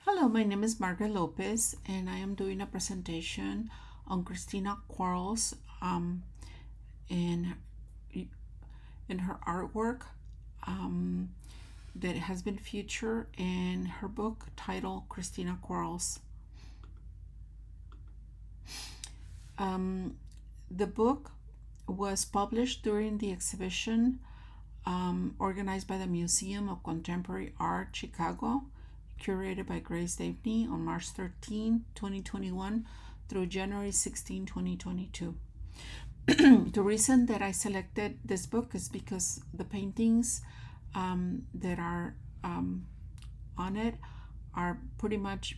Hello, my name is Margaret Lopez, and I am doing a presentation on Christina Quarles in, in her artwork um, that has been featured in her book titled Christina Quarles. Um, the book was published during the exhibition organized by the Museum of Contemporary Art, Chicago, curated by Grace Daveney on March 13, 2021 through January 16, 2022. The reason that I selected this book is because the paintings that are on it are pretty much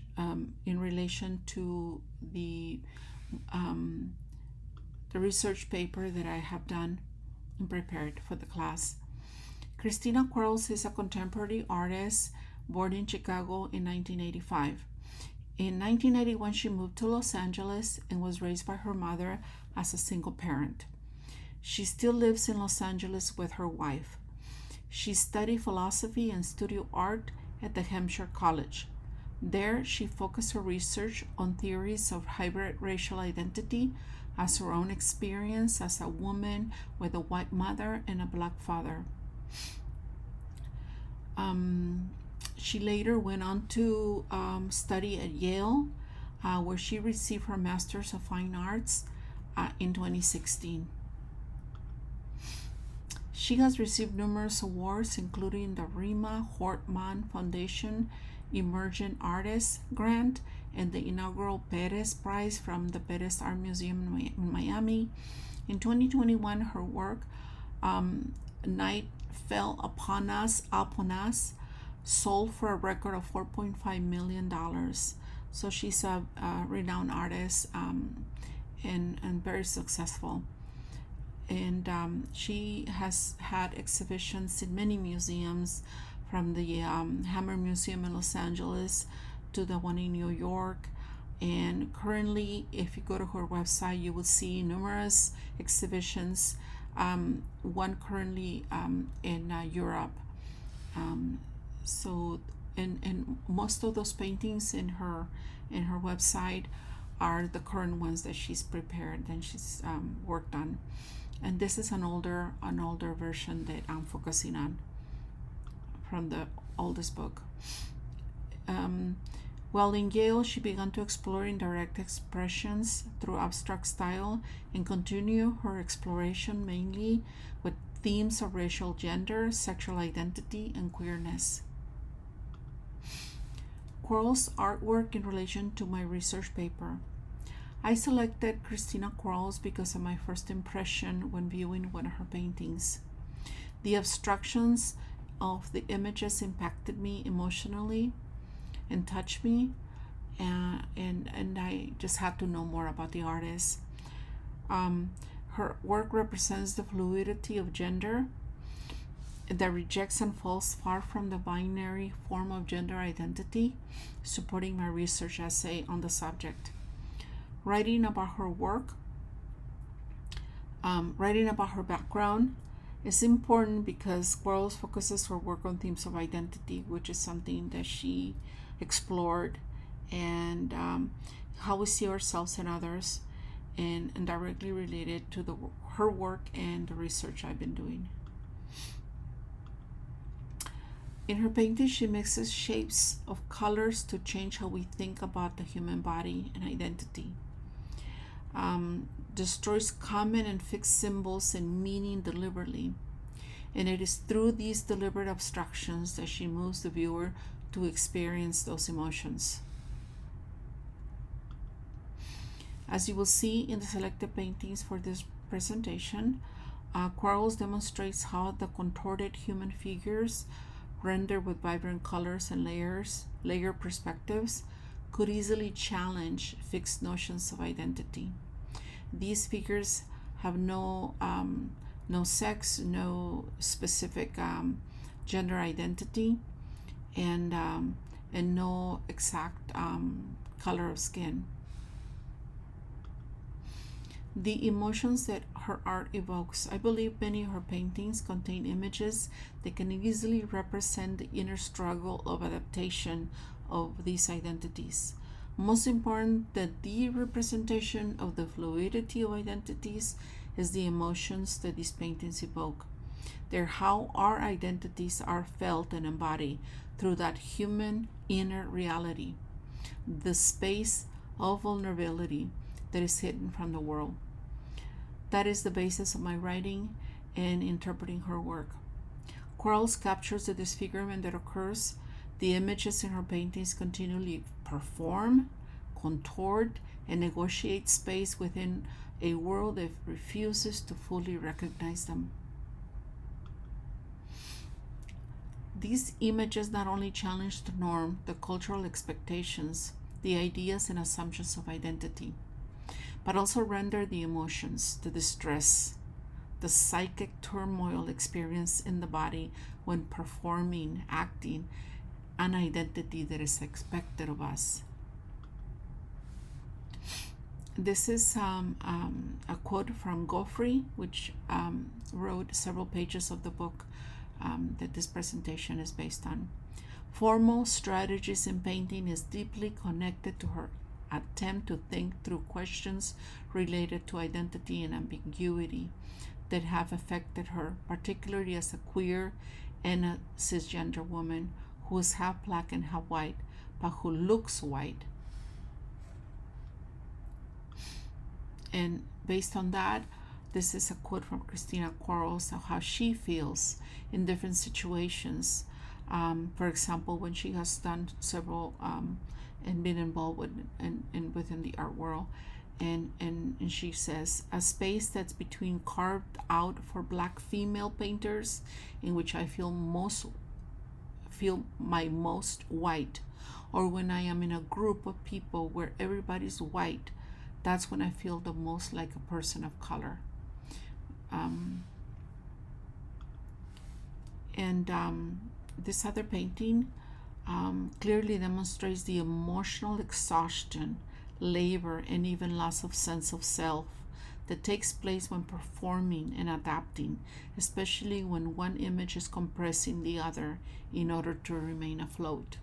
in relation to um, the research paper that I have done and prepared for the class. Christina Quarles is a contemporary artist born in Chicago in 1985. In 1991, she moved to Los Angeles and was raised by her mother as a single parent. She still lives in Los Angeles with her wife. She studied philosophy and studio art at the Hampshire College. There, she focused her research on theories of hybrid racial identity as her own experience as a woman with a white mother and a black father. She later went on to study at Yale, where she received her Master's of Fine Arts in 2016. She has received numerous awards, including the Rima Hortman Foundation Emerging Artist Grant and the inaugural Perez Prize from the Perez Art Museum in Miami. In 2021, her work, Night Fell Upon Us, sold for a record of $4.5 million. So she's a renowned artist and very successful. And she has had exhibitions in many museums, from the Hammer Museum in Los Angeles to the one in New York. And currently, if you go to her website, you will see numerous exhibitions. One currently in Europe. So, and most of those paintings in her website are the current ones that she's prepared and she's worked on. And this is an older version that I'm focusing on from the oldest book. While in Yale, she began to explore indirect expressions through abstract style and continue her exploration mainly with themes of racial gender, sexual identity, and queerness. Quarles' artwork in relation to my research paper. I selected Christina Quarles because of my first impression when viewing one of her paintings. The abstractions of the images impacted me emotionally and touched me, and I just had to know more about the artist. Her work represents the fluidity of gender that rejects and falls far from the binary form of gender identity, supporting my research essay on the subject. Writing about her work, writing about her background is important because Quarles focuses her work on themes of identity, which is something that she explored, and how we see ourselves and others, and directly related to her work and the research I've been doing. In her painting, she mixes shapes of colors to change how we think about the human body and identity. Destroys common and fixed symbols and meaning deliberately. And it is through these deliberate abstractions that she moves the viewer to experience those emotions. As you will see in the selected paintings for this presentation, Quarles demonstrates how the contorted human figures, rendered with vibrant colors and layer perspectives, could easily challenge fixed notions of identity. These figures have no sex, no specific gender identity, and no exact color of skin. The emotions that her art evokes. I believe many of her paintings contain images that can easily represent the inner struggle of adaptation of these identities. Most important, the de-representation of the fluidity of identities is the emotions that these paintings evoke. They're how our identities are felt and embodied through that human inner reality, the space of vulnerability that is hidden from the world. That is the basis of my writing and interpreting her work. Quarles captures the disfigurement that occurs. The images in her paintings continually perform, contort, and negotiate space within a world that refuses to fully recognize them. These images not only challenge the norm, the cultural expectations, the ideas and assumptions of identity, but also render the emotions, the distress, the psychic turmoil experienced in the body when performing, acting, an identity that is expected of us. This is a quote from Goffrey, which wrote several pages of the book that this presentation is based on. Formal strategies in painting is deeply connected to her attempt to think through questions related to identity and ambiguity that have affected her, particularly as a queer and a cisgender woman who is half black and half white, but who looks white. And based on that, this is a quote from Christina Quarles of how she feels in different situations. For example, when she has done several and been involved within the art world, and she says, a space that's between carved out for black female painters, in which I feel my most white, or when I am in a group of people where everybody's white, that's when I feel the most like a person of color. This other painting clearly demonstrates the emotional exhaustion, labor, and even loss of sense of self that takes place when performing and adapting, especially when one image is compressing the other in order to remain afloat.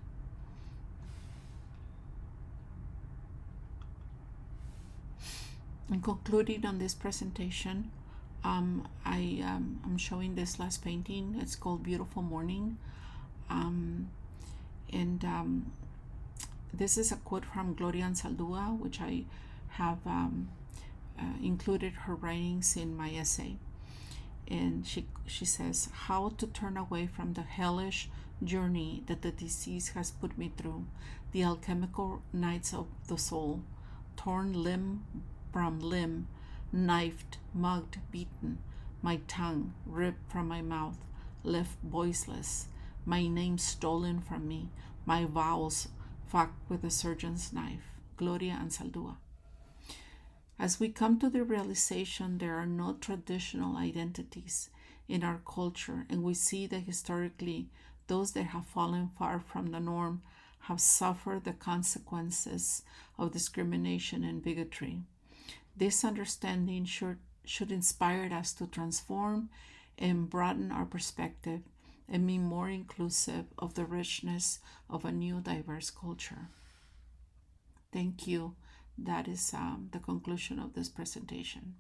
And concluding on this presentation, I'm showing this last painting. It's called Beautiful Morning. This is a quote from Gloria Anzaldúa, which I have included her writings in my essay. And she says, how to turn away from the hellish journey that the disease has put me through, the alchemical nights of the soul, torn limb from limb, knifed, mugged, beaten, my tongue ripped from my mouth, left voiceless, my name stolen from me, my vowels fucked with the surgeon's knife. Gloria Anzaldúa. As we come to the realization there are no traditional identities in our culture, and we see that historically those that have fallen far from the norm have suffered the consequences of discrimination and bigotry. This understanding should inspire us to transform and broaden our perspective and be more inclusive of the richness of a new diverse culture. Thank you. That is the conclusion of this presentation.